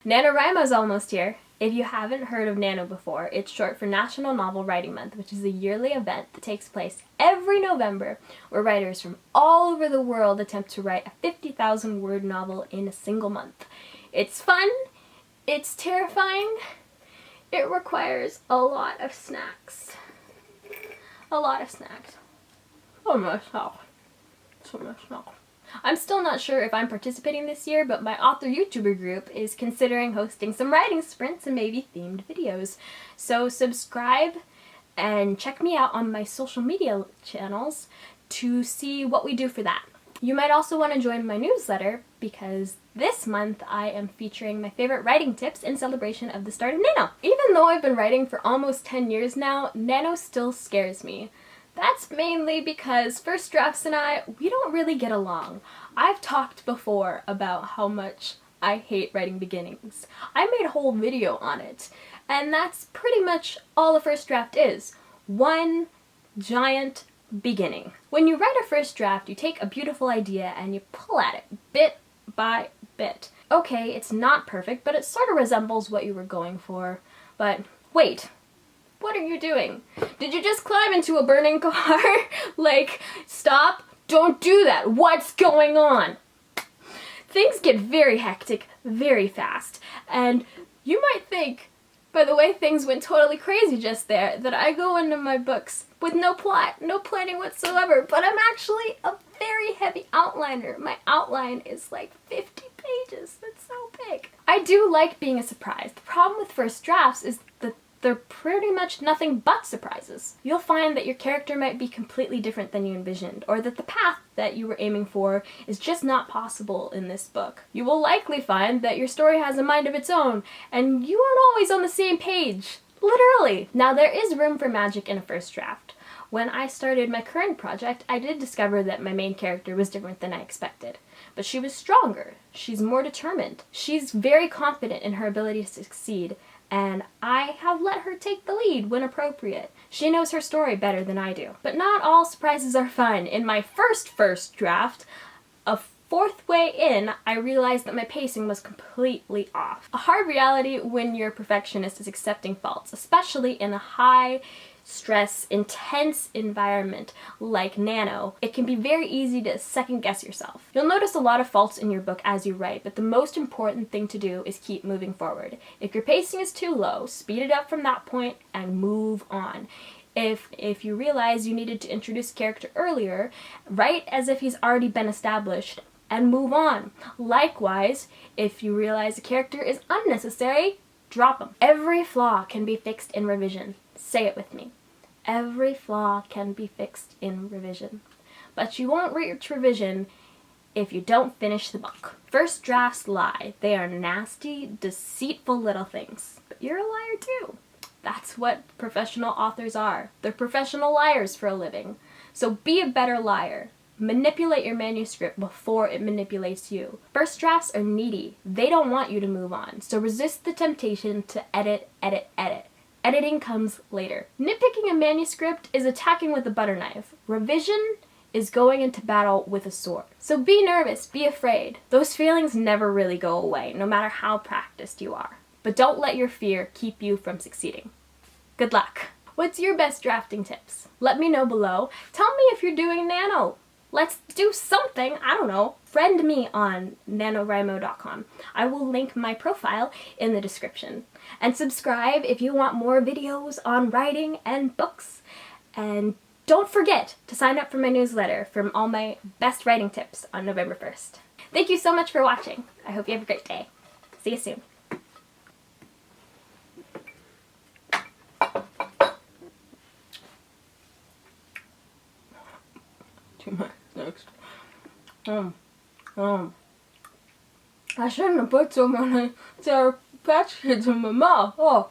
NaNoWriMo's almost here. If you haven't heard of Nano before, it's short for National Novel Writing Month, which is a yearly event that takes place every November where writers from all over the world attempt to write a 50,000-word novel in a single month. It's fun, it's terrifying, it requires a lot of snacks. A lot of snacks. Oh my God. So much snacks. I'm still not sure if I'm participating this year, but my author YouTuber group is considering hosting some writing sprints and maybe themed videos. So subscribe and check me out on my social media channels to see what we do for that. You might also want to join my newsletter because this month I am featuring my favorite writing tips in celebration of the start of Nano. Even though I've been writing for almost 10 years now, Nano still scares me. That's mainly because First Drafts and we don't really get along. I've talked before about how much I hate writing beginnings. I made a whole video on it, and that's pretty much all the first draft is. One giant beginning. When you write a first draft, you take a beautiful idea and you pull at it bit by bit. Okay, it's not perfect, but it sort of resembles what you were going for. But wait. What are you doing? Did you just climb into a burning car? Like, stop, don't do that. What's going on? Things get very hectic, very fast, and you might think, by the way things went totally crazy just there, that I go into my books with no plot, no planning whatsoever, but I'm actually a very heavy outliner. My outline is like 50 pages. It's so big. I do like being a surprise. The problem with first drafts is that they're pretty much nothing but surprises. You'll find that your character might be completely different than you envisioned, or that the path that you were aiming for is just not possible in this book. You will likely find that your story has a mind of its own, and you aren't always on the same page. Literally. Now, there is room for magic in a first draft. When I started my current project, I did discover that my main character was different than I expected. But she was stronger. She's more determined. She's very confident in her ability to succeed, and I have let her take the lead when appropriate. She knows her story better than I do. But not all surprises are fun. In my first draft, a fourth way in, I realized that my pacing was completely off. A hard reality when you're a perfectionist is accepting faults, especially in a high stress, intense environment like Nano. It can be very easy to second guess yourself. You'll notice a lot of faults in your book as you write, but the most important thing to do is keep moving forward. If your pacing is too low, speed it up from that point and move on. If you realize you needed to introduce a character earlier, write as if he's already been established and move on. Likewise, if you realize a character is unnecessary, drop him. Every flaw can be fixed in revision. Say it with me. Every flaw can be fixed in revision. But you won't reach revision if you don't finish the book. First drafts lie. They are nasty, deceitful little things. But you're a liar too. That's what professional authors are. They're professional liars for a living. So be a better liar. Manipulate your manuscript before it manipulates you. First drafts are needy. They don't want you to move on. So resist the temptation to edit. Editing comes later. Nitpicking a manuscript is attacking with a butter knife. Revision is going into battle with a sword. So be nervous, be afraid. Those feelings never really go away, no matter how practiced you are. But don't let your fear keep you from succeeding. Good luck. What's your best drafting tips? Let me know below. Tell me if you're doing Nano. Let's do something, I don't know. Friend me on NaNoWriMo.com. I will link my profile in the description. And subscribe if you want more videos on writing and books. And don't forget to sign up for my newsletter from all my best writing tips on November 1st. Thank you so much for watching. I hope you have a great day. See you soon. Too much next. I shouldn't have put so many sour patch kids in my mouth. Oh.